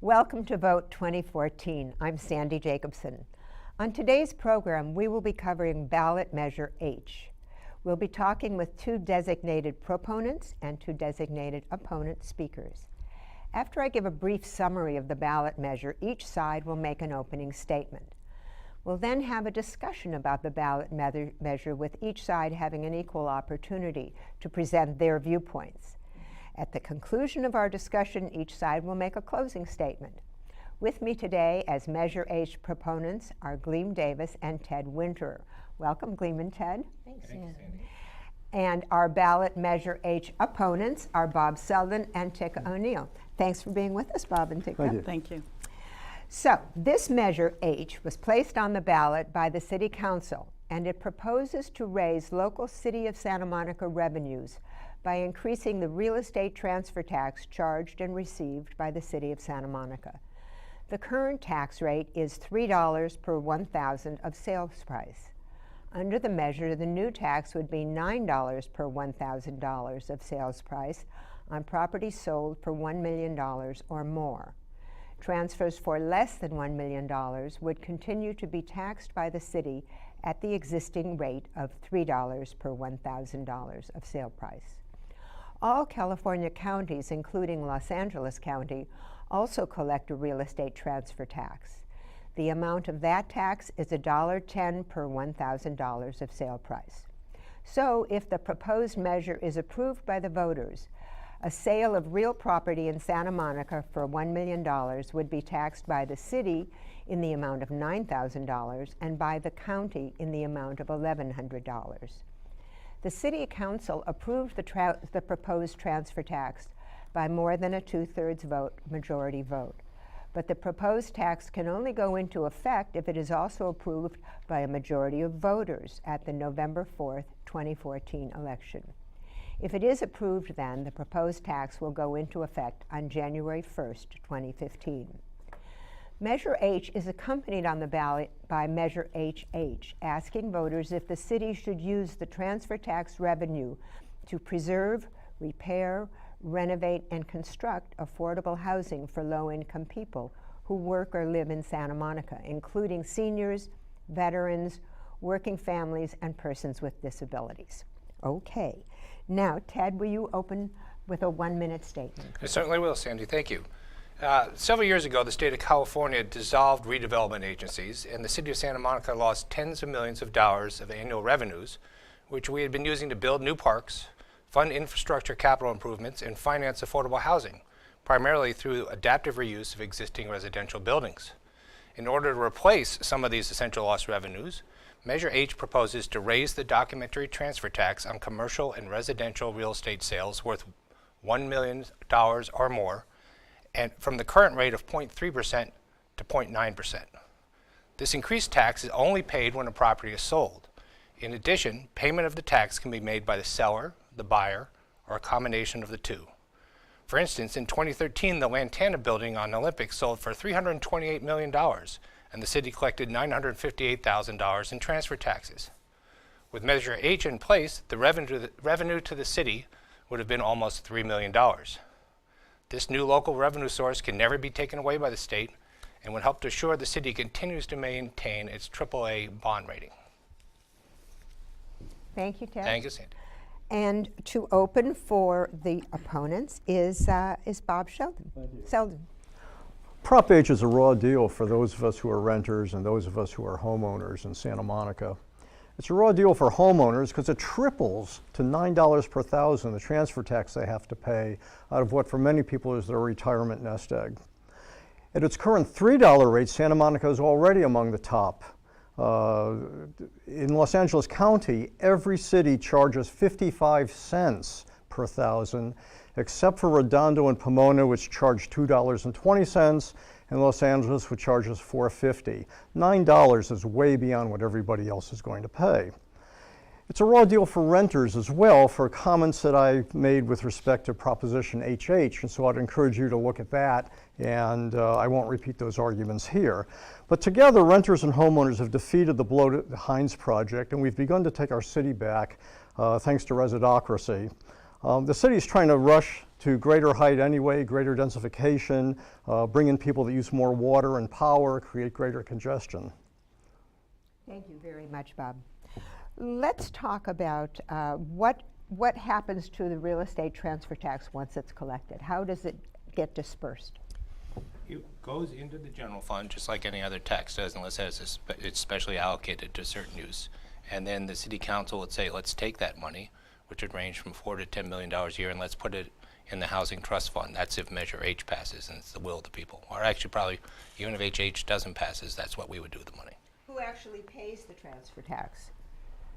Welcome to Vote 2014. I'm Sandy Jacobson. On today's program, we will be covering Ballot Measure H. We'll be talking with two designated proponents and two designated opponent speakers. After I give a brief summary of the ballot measure, each side will make an opening statement. We'll then have a discussion about the ballot measure, with each side having an equal opportunity to present their viewpoints. At the conclusion of our discussion, each side will make a closing statement. With me today as Measure H proponents are Gleam Davis and Ted Winter. Welcome, Gleam and Ted. Thanks, Sandy. And our Ballot Measure H opponents are Bob Selden and Tika O'Neill. Thanks for being with us, Bob and Tika. Thank you. Thank you. So, this Measure H was placed on the ballot by the City Council, and it proposes to raise local City of Santa Monica revenues by increasing the real estate transfer tax charged and received by the City of Santa Monica. The current tax rate is $3 per 1,000 of sales price. Under the measure, the new tax would be $9 per $1,000 of sales price on property sold for $1 million or more. Transfers for less than $1 million would continue to be taxed by the city at the existing rate of $3 per $1,000 of sale price. All California counties, including Los Angeles County, also collect a real estate transfer tax. The amount of that tax is $1.10 per $1,000 of sale price. So, if the proposed measure is approved by the voters, a sale of real property in Santa Monica for $1 million would be taxed by the city in the amount of $9,000 and by the county in the amount of $1,100. The City Council approved the proposed transfer tax by more than a 2/3 majority vote. But the proposed tax can only go into effect if it is also approved by a majority of voters at the November 4th, 2014 election. If it is approved, then the proposed tax will go into effect on January 1st, 2015. Measure H is accompanied on the ballot by Measure HH, asking voters if the city should use the transfer tax revenue to preserve, repair, renovate, and construct affordable housing for low-income people who work or live in Santa Monica, including seniors, veterans, working families, and persons with disabilities. Okay. Now, Ted, will you open with a 1-minute statement? I certainly will, Sandy. Thank you. Several years ago, the state of California dissolved redevelopment agencies, and the city of Santa Monica lost tens of millions of dollars of annual revenues, which we had been using to build new parks, fund infrastructure capital improvements, and finance affordable housing, primarily through adaptive reuse of existing residential buildings. In order to replace some of these essential lost revenues, Measure H proposes to raise the documentary transfer tax on commercial and residential real estate sales worth $1 million or more, and from the current rate of 0.3% to 0.9%. This increased tax is only paid when a property is sold. In addition, payment of the tax can be made by the seller, the buyer, or a combination of the two. For instance, in 2013, the Lantana building on Olympic sold for $328 million, and the city collected $958,000 in transfer taxes. With Measure H in place, the revenue to the city would have been almost $3 million. This new local revenue source can never be taken away by the state and would help to assure the city continues to maintain its AAA bond rating. Thank you, Ted. Thank you, Sandy. And to open for the opponents is Bob Sheldon. Thank you. Selden. Prop H is a raw deal for those of us who are renters and those of us who are homeowners in Santa Monica. It's a raw deal for homeowners because it triples to $9 per thousand the transfer tax they have to pay out of what for many people is their retirement nest egg. At its current $3 rate, Santa Monica is already among the top. In Los Angeles County, every city charges 55 cents per thousand, except for Redondo and Pomona, which charge $2.20, and Los Angeles, which charges $4.50. $9 is way beyond what everybody else is going to pay. It's a raw deal for renters as well, for comments that I made with respect to Proposition HH, and so I'd encourage you to look at that, and I won't repeat those arguments here. But together, renters and homeowners have defeated the blow to the Hines project, and we've begun to take our city back thanks to residocracy. The city is trying to rush to greater height anyway, greater densification, bring in people that use more water and power, create greater congestion. Thank you very much, Bob. Let's talk about what happens to the real estate transfer tax once it's collected. How does it get dispersed? It goes into the general fund just like any other tax does, unless it's specially allocated to certain use. And then the city council would say, let's take that money, which would range from $4 to $10 million a year, and let's put it in the housing trust fund. That's if Measure H passes and it's the will of the people. Or actually probably, even if HH doesn't pass, that's what we would do with the money. Who actually pays the transfer tax?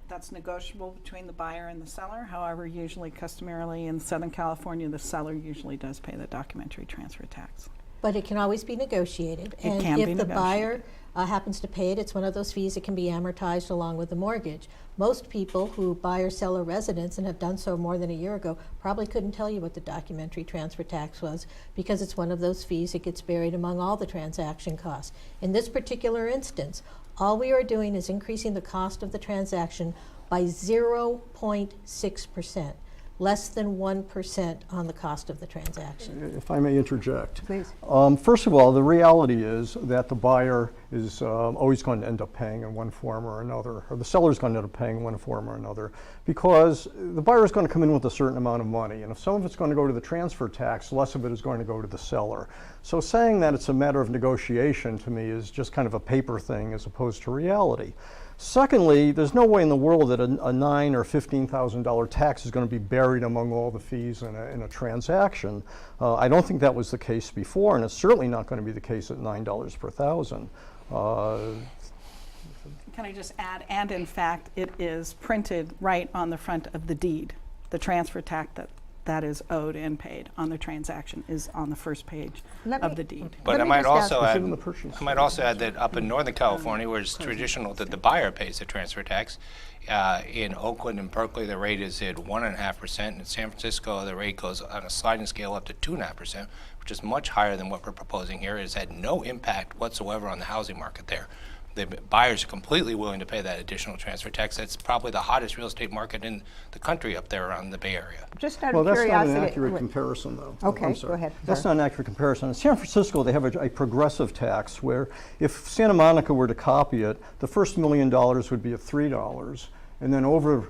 That's negotiable between the buyer and the seller. However, usually customarily in Southern California, the seller usually does pay the documentary transfer tax. But it can always be negotiated. It can be if the buyer negotiated. happens to pay it, it's one of those fees that can be amortized along with the mortgage. Most people who buy or sell a residence and have done so more than a year ago probably couldn't tell you what the documentary transfer tax was, because it's one of those fees that gets buried among all the transaction costs. In this particular instance, all we are doing is increasing the cost of the transaction by 0.6%. Less than 1% on the cost of the transaction. If I may interject. Please. First of all, the reality is that the buyer is always going to end up paying in one form or another, or the seller is going to end up paying in one form or another, because the buyer is going to come in with a certain amount of money, and if some of it's going to go to the transfer tax, less of it is going to go to the seller. So saying that it's a matter of negotiation to me is just kind of a paper thing as opposed to reality. Secondly, there's no way in the world that a $9,000 or $15,000 tax is going to be buried among all the fees in a transaction. I don't think that was the case before, and it's certainly not going to be the case at $9 per thousand. Can I just add, and in fact, it is printed right on the front of the deed. The transfer tax that is owed and paid on the transaction is on the first page of the deed. But Let I me might just also ask- add, Even the purchase. I might also add that up in Northern California, where it's traditional that the buyer pays the transfer tax, in Oakland and Berkeley, the rate is at 1.5%. In San Francisco, the rate goes on a sliding scale up to 2.5%, which is much higher than what we're proposing here. It has had no impact whatsoever on the housing market there. The buyers are completely willing to pay that additional transfer tax. That's probably the hottest real estate market in the country up there around the Bay Area. Just out Well, of that's not curiosity. an accurate wait. comparison, though. Okay, I'm sorry. go ahead. That's Sorry. not an accurate comparison. In San Francisco, they have a progressive tax where if Santa Monica were to copy it, the first $1 million would be at $3, and then over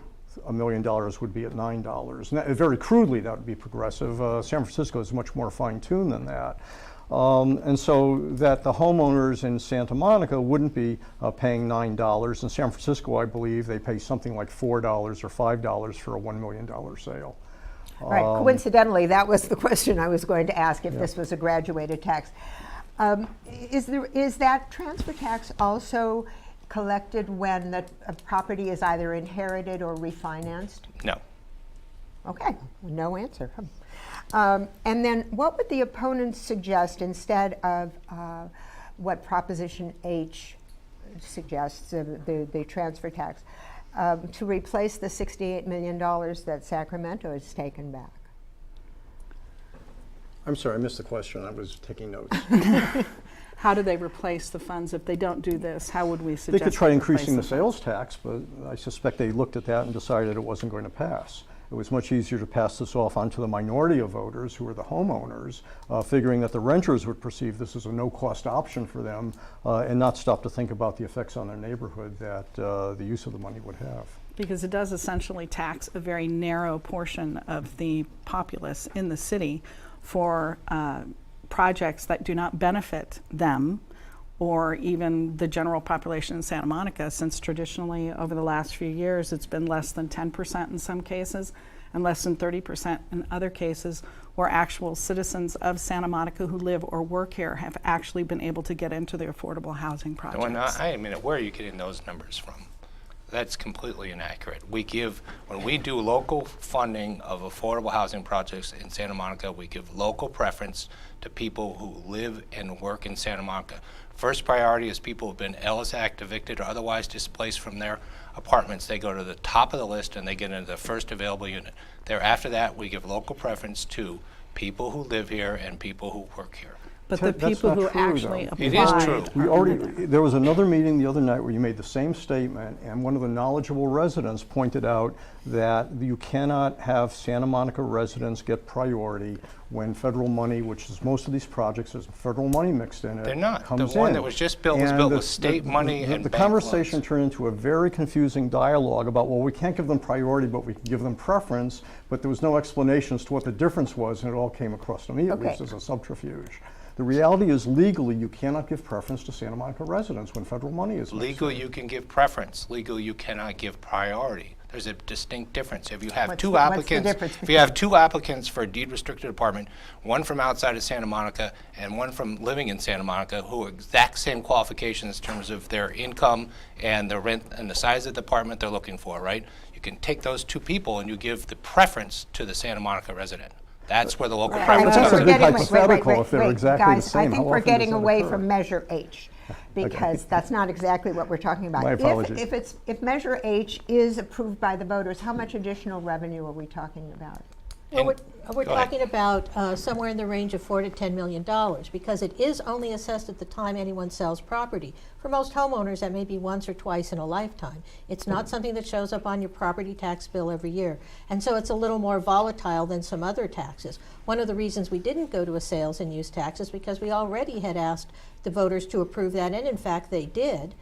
$1 million would be at $9. And that, very crudely, that would be progressive. San Francisco is much more fine-tuned than that. And so that the homeowners in Santa Monica wouldn't be paying $9. In San Francisco, I believe they pay something like $4 or $5 for a $1 million sale. All right, coincidentally, that was the question I was going to ask, if this was a graduated tax. Is that transfer tax also collected when the property is either inherited or refinanced? No. Okay, no answer. And then what would the opponents suggest instead of what Proposition H suggests, the transfer tax, to replace the $68 million that Sacramento has taken back? I'm sorry, I missed the question. I was taking notes. How do they replace the funds if they don't do this? How would we They suggest could try they increasing the replace sales tax, but I suspect they looked at that and decided it wasn't going to pass. It was much easier to pass this off onto the minority of voters who are the homeowners, figuring that the renters would perceive this as a no-cost option for them and not stop to think about the effects on their neighborhood that the use of the money would have. Because it does essentially tax a very narrow portion of the populace in the city for projects that do not benefit them or even the general population in Santa Monica, since traditionally over the last few years it's been less than 10% in some cases and less than 30% in other cases, where actual citizens of Santa Monica who live or work here have actually been able to get into the affordable housing projects. When I mean, where are you getting those numbers from? That's completely inaccurate. When we do local funding of affordable housing projects in Santa Monica, we give local preference to people who live and work in Santa Monica. First priority is people who've been Ellis Act evicted or otherwise displaced from their apartments. They go to the top of the list and they get into the first available unit. Thereafter that, we give local preference to people who live here and people who work here. But the That's people not who true, actually though. applied. It is true. We already, there was another meeting the other night where you made the same statement, and one of the knowledgeable residents pointed out that you cannot have Santa Monica residents get priority when federal money, which is most of these projects, there's federal money mixed in it. They're not. Comes The one in. that was just built was And built with state money and the bank conversation loans. turned into a very confusing dialogue about, well, we can't give them priority, but we can give them preference, but there was no explanation as to what the difference was, and it all came across to me, at Okay. least, as a subterfuge. The reality is, legally, you cannot give preference to Santa Monica residents when federal money is mixed Legal, in. you can give preference. Legal, you cannot give priority. There's a distinct difference. If you have What's two the applicants, difference if you have two applicants for a deed restricted apartment, one from outside of Santa Monica and one from living in Santa Monica, who are exact same qualifications in terms of their income and the rent and the size of the apartment they're looking for, right? You can take those two people and you give the preference to the Santa Monica resident. That's where the local I preference think That's a we're comes in. big getting- hypothetical if they're wait, exactly the guys, same. I How think we're often does getting that away occur? from Measure H, because that's not exactly what we're talking about. My apologies. If Measure H is approved by the voters, how much additional revenue are we talking about? Well, we're Go ahead. talking about somewhere in the range of $4 to $10 million, because it is only assessed at the time anyone sells property. For most homeowners, that may be once or twice in a lifetime. It's not something that shows up on your property tax bill every year. And so it's a little more volatile than some other taxes. One of the reasons we didn't go to a sales and use tax is because we already had asked the voters to approve that, and in fact they did.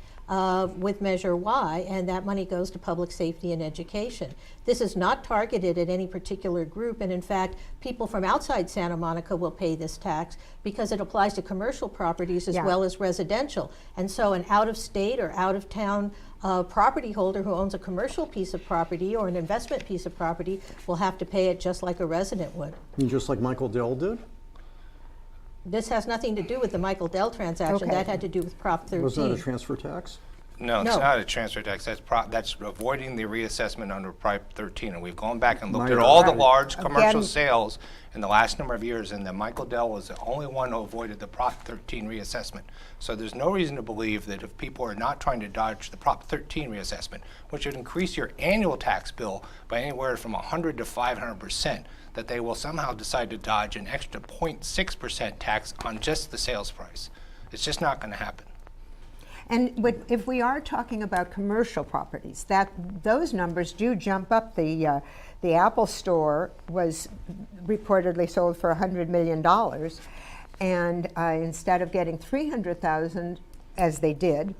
With Measure Y, and that money goes to public safety and education. This is not targeted at any particular group, and in fact, people from outside Santa Monica will pay this tax because it applies to commercial properties as Yeah. well as residential. And so an out-of-state or out-of-town property holder who owns a commercial piece of property or an investment piece of property will have to pay it just like a resident would. I mean, just like Michael Dell did? This has nothing to do with the Michael Dell transaction. Okay. That had to do with Prop 13. Wasn't that a transfer tax? No, it's No. not a transfer tax. That's avoiding the reassessment under Prop 13. And we've gone back and looked My at all the right. large commercial Again- sales in the last number of years, and then Michael Dell was the only one who avoided the Prop 13 reassessment. So there's no reason to believe that if people are not trying to dodge the Prop 13 reassessment, which would increase your annual tax bill by anywhere from 100 to 500%, that they will somehow decide to dodge an extra 0.6% tax on just the sales price. It's just not going to happen. And if we are talking about commercial properties, those numbers do jump up. The Apple Store was reportedly sold for $100 million, and instead of getting $300,000, as they did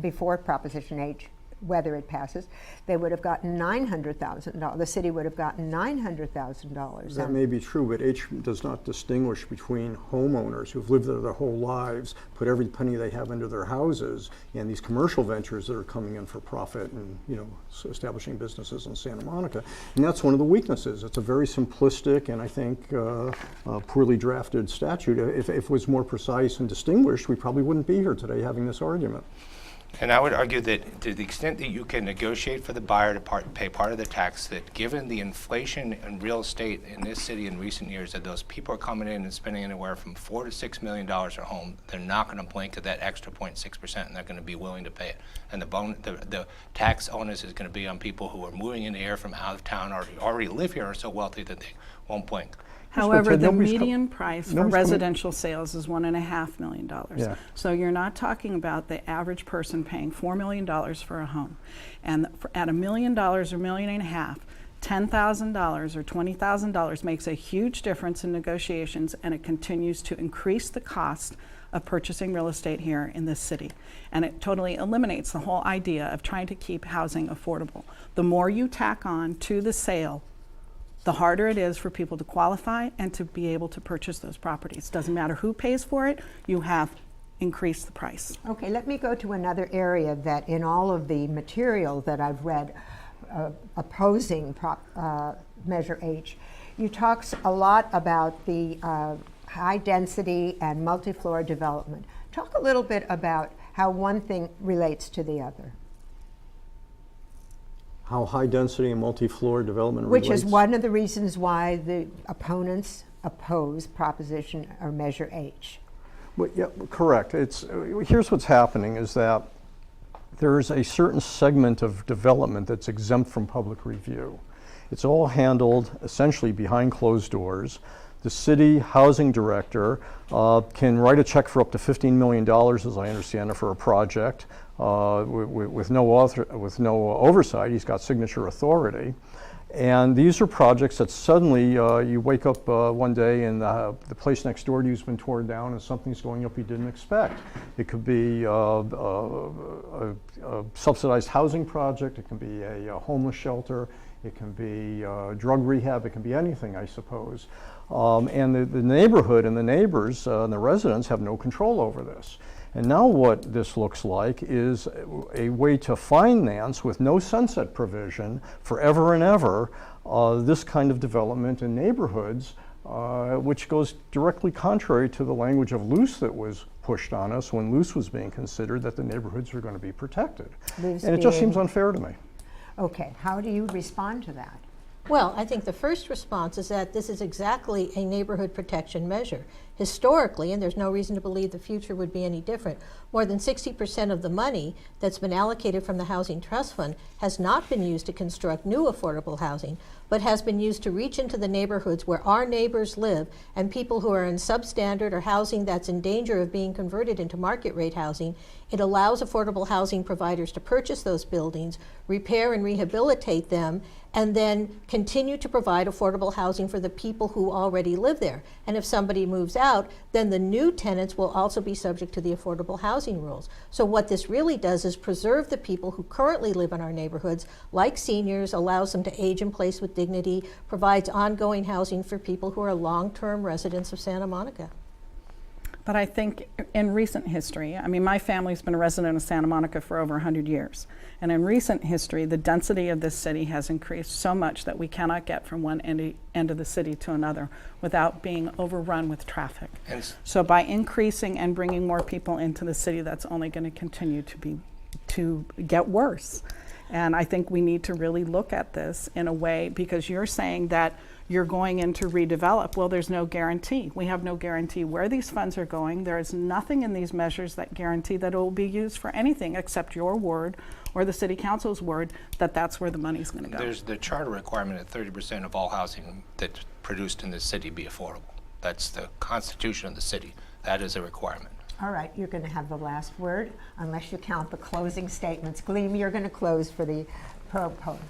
before Proposition H, whether it passes, they would have gotten $900,000. The city would have gotten $900,000. That may be true, but H does not distinguish between homeowners who've lived there their whole lives, put every penny they have into their houses, and these commercial ventures that are coming in for profit and, you know, establishing businesses in Santa Monica. And that's one of the weaknesses. It's a very simplistic and I think poorly drafted statute. If it was more precise and distinguished, we probably wouldn't be here today having this argument. And I would argue that to the extent that you can negotiate for the buyer to pay part of the tax, that given the inflation in real estate in this city in recent years, that those people are coming in and spending anywhere from $4 to $6 million at home, they're not going to blink at that extra 0.6%, and they're going to be willing to pay it. And the tax onus is going to be on people who are moving in here from out of town or already live here and are so wealthy that they won't blink. However, the nobody's median price for nobody's coming- residential sales is $1.5 million. Yeah. So you're not talking about the average person paying $4 million for a home. And at $1 million or $1.5 million, $10,000 or $20,000 makes a huge difference in negotiations, and it continues to increase the cost of purchasing real estate here in this city. And it totally eliminates the whole idea of trying to keep housing affordable. The more you tack on to the sale, the harder it is for people to qualify and to be able to purchase those properties. Doesn't matter who pays for it, you have increased the price. Okay, let me go to another area that in all of the material that I've read opposing Measure H, you talk a lot about the high density and multi-floor development. Talk a little bit about how one thing relates to the other. How high density and multi-floor development Which relates. is one of the reasons why the opponents oppose Proposition or Measure H. Well, yeah, correct. Here's what's happening is that there's a certain segment of development that's exempt from public review. It's all handled essentially behind closed doors. the city housing director can write a check for up to $15 million, as I understand it, for a project with no oversight. He's got signature authority. And these are projects that suddenly you wake up one day and the place next door to you has been torn down and something's going up you didn't expect. It could be a subsidized housing project, it can be a homeless shelter, it can be drug rehab, it can be anything, I suppose. And the neighborhood and the neighbors and the residents have no control over this. And now what this looks like is a way to finance with no sunset provision forever and ever this kind of development in neighborhoods, which goes directly contrary to the language of Luce that was pushed on us when Luce was being considered, that the neighborhoods are going to be protected. And it just seems unfair to me. Okay, how do you respond to that? Well, I think the first response is that this is exactly a neighborhood protection measure. Historically, and there's no reason to believe the future would be any different, more than 60% of the money that's been allocated from the Housing Trust Fund has not been used to construct new affordable housing, but has been used to reach into the neighborhoods where our neighbors live and people who are in substandard or housing that's in danger of being converted into market rate housing. It allows affordable housing providers to purchase those buildings, repair and rehabilitate them, and then continue to provide affordable housing for the people who already live there. And if somebody moves out, then the new tenants will also be subject to the affordable housing rules. So what this really does is preserve the people who currently live in our neighborhoods, like seniors, allows them to age in place with dignity, provides ongoing housing for people who are long-term residents of Santa Monica. But I think in recent history, I mean, my family's been a resident of Santa Monica for over 100 years. And in recent history, the density of this city has increased so much that we cannot get from one end of the city to another without being overrun with traffic. So by increasing and bringing more people into the city, that's only going to continue to get worse. And I think we need to really look at this in a way, because you're saying that you're going in to redevelop. Well, there's no guarantee. We have no guarantee where these funds are going. There is nothing in these measures that guarantee that it will be used for anything except your word or the city council's word that that's where the money's going to go. There's the charter requirement that 30% of all housing that's produced in the city be affordable. That's the constitution of the city. That is a requirement. All right, you're going to have the last word, unless you count the closing statements. Gleam, you're going to close for the proponents.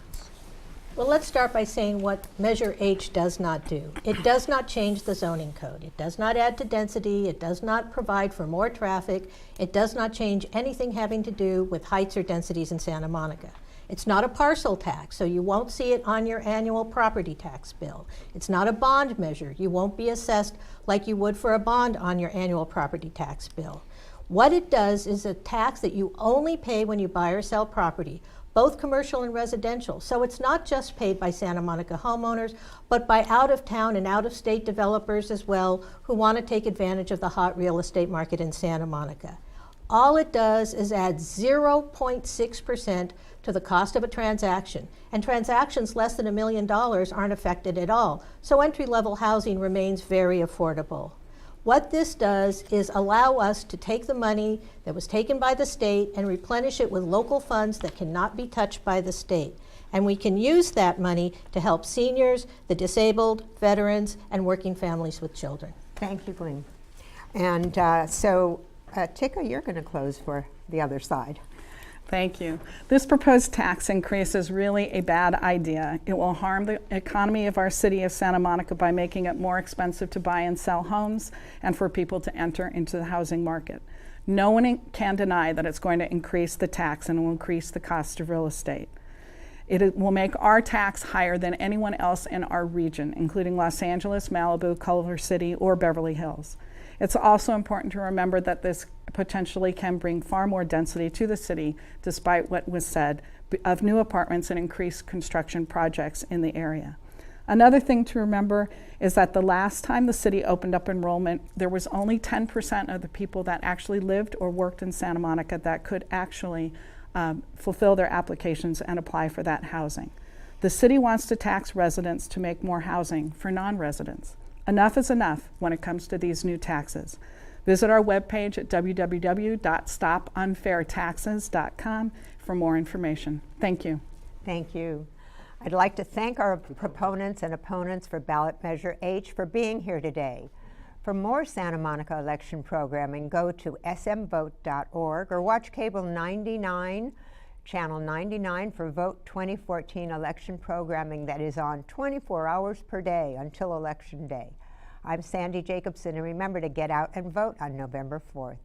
Well, let's start by saying what Measure H does not do. It does not change the zoning code. It does not add to density. It does not provide for more traffic. It does not change anything having to do with heights or densities in Santa Monica. It's not a parcel tax, so you won't see it on your annual property tax bill. It's not a bond measure. You won't be assessed like you would for a bond on your annual property tax bill. What it does is a tax that you only pay when you buy or sell property, both commercial and residential. So it's not just paid by Santa Monica homeowners, but by out-of-town and out-of-state developers as well who want to take advantage of the hot real estate market in Santa Monica. All it does is add 0.6% to the cost of a transaction, and transactions less than $1 million aren't affected at all. So entry-level housing remains very affordable. What this does is allow us to take the money that was taken by the state and replenish it with local funds that cannot be touched by the state. And we can use that money to help seniors, the veterans, and working families with children. Thank you, Gleam. And Tika, you're going to close for the other side. Thank you. This proposed tax increase is really a bad idea. It will harm the economy of our city of Santa Monica by making it more expensive to buy and sell homes and for people to enter into the housing market. No one can deny that it's going to increase the tax and will increase the cost of real estate. It will make our tax higher than anyone else in our region, including Los Angeles, Malibu, Culver City, or Beverly Hills. It's also important to remember that this potentially can bring far more density to the city, despite what was said, of new apartments and increased construction projects in the area. Another thing to remember is that the last time the city opened up enrollment, there was only 10% of the people that actually lived or worked in Santa Monica that could actually fulfill their applications and apply for that housing. The city wants to tax residents to make more housing for non-residents. Enough is enough when it comes to these new taxes. Visit our webpage at www.stopunfairtaxes.com for more information. Thank you. Thank you. I'd like to thank our proponents and opponents for Ballot Measure H for being here today. For more Santa Monica election programming, go to smvote.org or watch Cable 99, Channel 99 for Vote 2014 election programming that is on 24 hours per day until Election Day. I'm Sandy Jacobson, and remember to get out and vote on November 4th.